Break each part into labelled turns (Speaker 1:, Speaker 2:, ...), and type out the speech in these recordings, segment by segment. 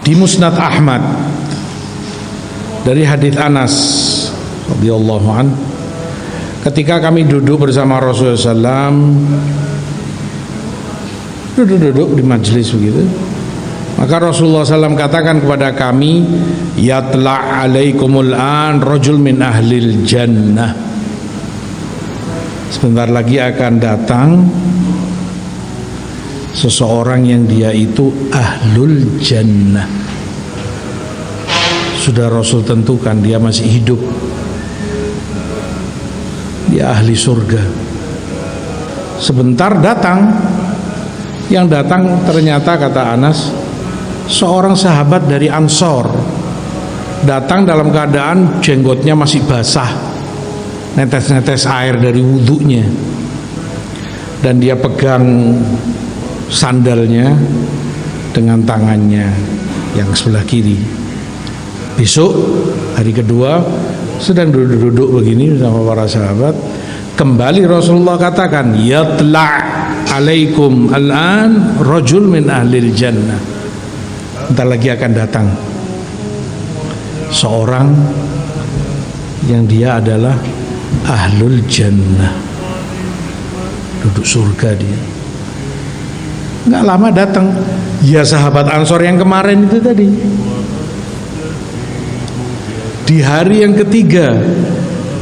Speaker 1: Di Musnad Ahmad dari hadits Anas radhiyallahu an, ketika kami duduk bersama Rasulullah SAW, duduk di majelis begitu, maka Rasulullah SAW katakan kepada kami, yatla' alaikumul an rajul min ahlil jannah. Sebentar lagi akan datang seseorang yang dia itu ahlul jannah. Sudah Rasul tentukan dia masih hidup, dia ahli surga. Sebentar datang, yang datang ternyata kata Anas seorang sahabat dari Ansor, datang dalam keadaan jenggotnya masih basah, netes-netes air dari wudhunya, dan dia pegang sandalnya dengan tangannya yang sebelah kiri. Besok hari kedua sedang duduk-duduk begini sama para sahabat, kembali Rasulullah katakan, yatla' alaikum al-an rajul min ahlil jannah. Entar lagi akan datang seorang yang dia adalah ahlul jannah, duduk surga dia. Nggak lama datang, ya sahabat Ansor yang kemarin itu tadi. Di hari yang ketiga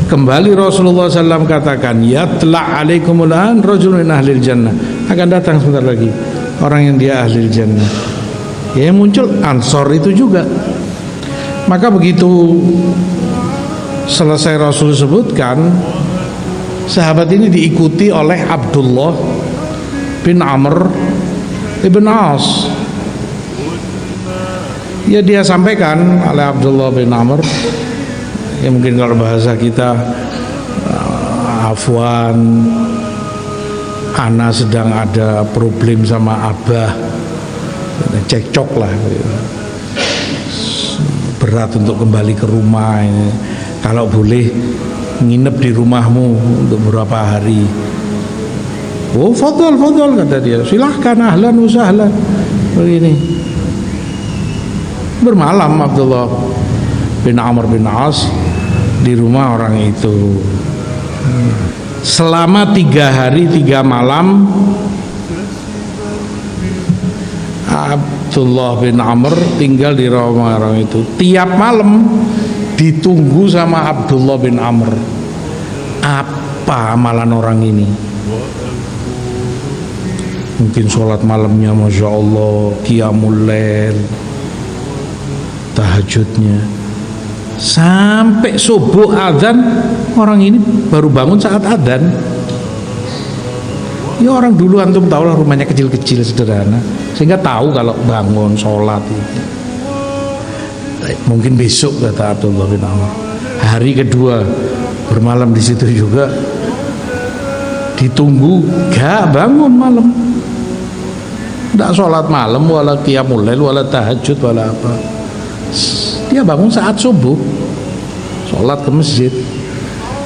Speaker 1: kembali Rasulullah SAW katakan, yatla' alaikumul an rajul min ahlil jannah, akan datang sebentar lagi orang yang dia ahlil jannah. Ya, yang muncul Ansor itu juga. Maka begitu selesai Rasul sebutkan, sahabat ini diikuti oleh Abdullah bin Amr ibn As. Ya, dia sampaikan oleh Abdullah bin Amr, ya mungkin kalau bahasa kita, afwan, ana sedang ada problem sama abah, cekcok lah, berat untuk kembali ke rumah ini. Kalau boleh nginep di rumahmu untuk beberapa hari. Oh, fadol kata dia, silahkan, ahlan wa sahlan. Begini bermalam Abdullah bin Amr bin As di rumah orang itu selama 3 hari 3 malam. Abdullah bin Amr tinggal di rumah orang itu. Tiap malam ditunggu sama Abdullah bin Amr, apa amalan orang ini. Mungkin sholat malamnya Masya Allah, qiyamul lail, tahajudnya, sampai subuh adzan orang ini baru bangun saat adzan. Ya, orang dulu antum tahu lah, rumahnya kecil-kecil sederhana, sehingga tahu kalau bangun sholat itu. Mungkin besok, kata Abdullah bin Amr, hari kedua bermalam di situ juga, ditunggu gak bangun malam, tidak sholat malam, wala qiyamul lail, wala tahajud, wala apa. Dia bangun saat subuh, sholat ke masjid.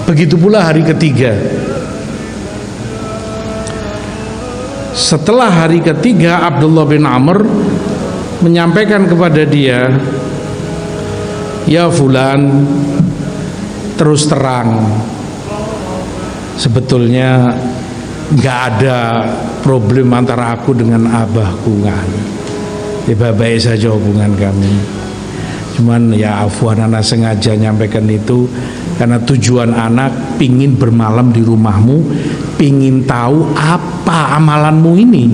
Speaker 1: Begitu pula hari ketiga. Setelah hari ketiga, Abdullah bin Amr menyampaikan kepada dia, ya fulan, terus terang, sebetulnya nggak ada problem antara aku dengan abahku, nggak ada. Baik-baik saja hubungan kami. Cuman ya afwan, anak sengaja nyampaikan itu karena tujuan anak pingin bermalam di rumahmu, pingin tahu apa amalanmu ini.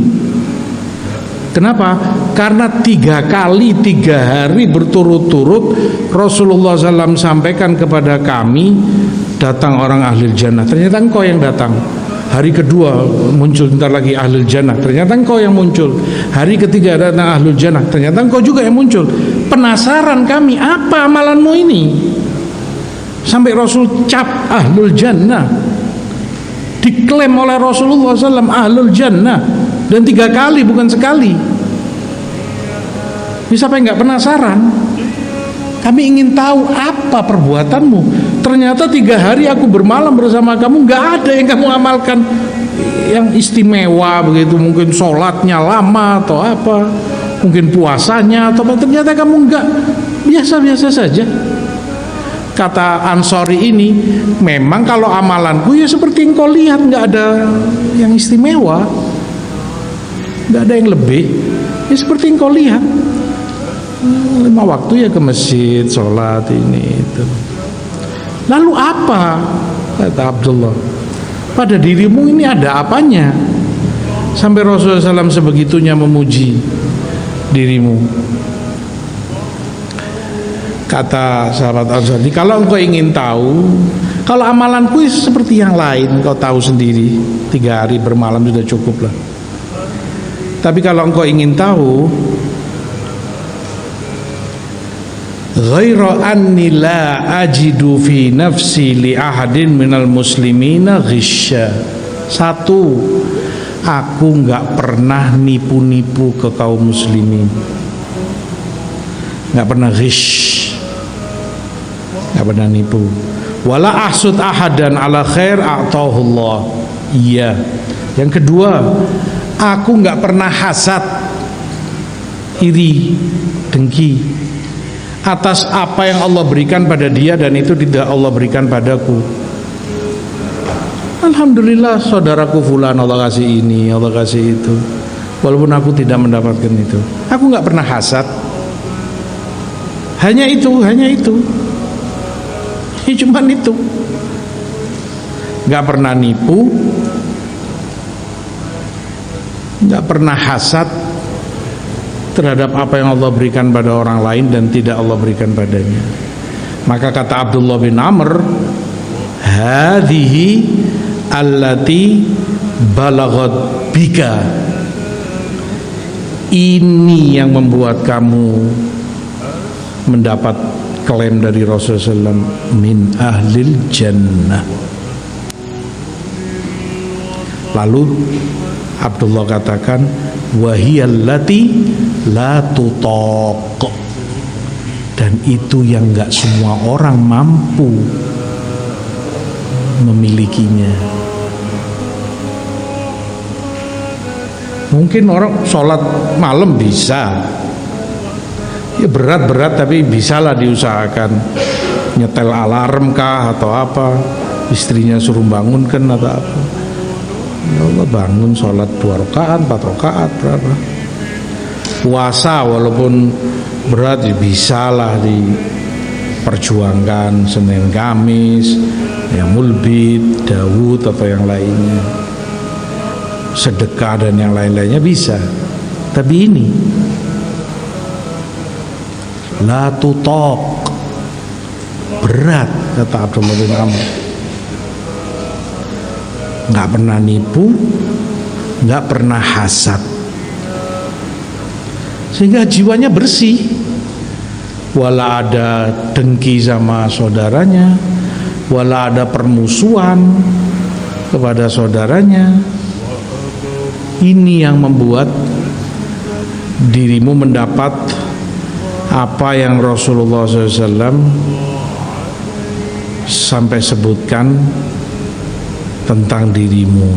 Speaker 1: Kenapa? Karena 3 kali 3 hari berturut-turut Rasulullah SAW sampaikan kepada kami, datang orang ahli jannah. Ternyata engkau yang datang. Hari kedua muncul, bentar lagi ahlul jannah, ternyata engkau yang muncul. Hari ketiga datang ahlul jannah, ternyata engkau juga yang muncul. Penasaran kami, apa amalanmu ini? Sampai Rasul cap ahlul jannah, diklaim oleh Rasulullah SAW ahlul jannah, dan 3 kali bukan sekali. Bisa apa nggak penasaran? Kami ingin tahu apa perbuatanmu. Ternyata 3 hari aku bermalam bersama kamu, nggak ada yang kamu amalkan yang istimewa begitu. Mungkin sholatnya lama atau apa, mungkin puasanya atau apa, ternyata kamu enggak, biasa-biasa saja. Kata Ansori ini, memang kalau amalanku ya seperti yang kau lihat, nggak ada yang istimewa, nggak ada yang lebih, ya seperti yang kau lihat. 5 waktu ya ke masjid, sholat ini itu. Lalu apa, kata Abdullah, pada dirimu ini ada apanya sampai Rasulullah SAW sebegitunya memuji dirimu? Kata sahabat Ansari, kalau engkau ingin tahu, kalau amalanku seperti yang lain, engkau tahu sendiri, 3 hari bermalam sudah cukup lah. Tapi kalau engkau ingin tahu, ghaira anni la ajidu fi nafsi li ahadin minal muslimina ghisya. 1, aku enggak pernah nipu-nipu ke kaum muslimin, enggak pernah ghish, enggak pernah nipu. Wala ahsud ahadan ala khair a'tahullah. Iya. Yang kedua, aku enggak pernah hasad, iri, dengki atas apa yang Allah berikan pada dia dan itu tidak Allah berikan padaku. Alhamdulillah saudaraku fulan Allah kasih ini, Allah kasih itu, walaupun aku tidak mendapatkan itu. Aku nggak pernah hasad. Hanya itu. Ya, cuman itu. Nggak pernah nipu, nggak pernah hasad terhadap apa yang Allah berikan pada orang lain dan tidak Allah berikan padanya. Maka kata Abdullah bin Amr, hadhihi allati balaghat bika, ini yang membuat kamu mendapat klaim dari Rasulullah SAW, min ahlil jannah. Lalu Abdullah katakan, wahiyallati la tutaq, dan itu yang enggak semua orang mampu memilikinya. Mungkin orang sholat malam bisa, ya berat-berat tapi bisalah diusahakan, nyetel alarm kah atau apa, istrinya suruh bangunkan atau apa, ya Allah bangun sholat 2 rakaat 4 rakaat berapa. Puasa walaupun berat ya bisalah diperjuangkan, Senin Kamis, ya Mulbid, Daud atau yang lainnya, sedekah dan yang lain-lainnya bisa. Tapi ini la tutaq, berat, kata Abdullah bin Amr. Nggak pernah nipu, nggak pernah hasad, sehingga jiwanya bersih. Wala ada dengki sama saudaranya, wala ada permusuhan kepada saudaranya. Ini yang membuat dirimu mendapat apa yang Rasulullah SAW sampai sebutkan tentang dirimu.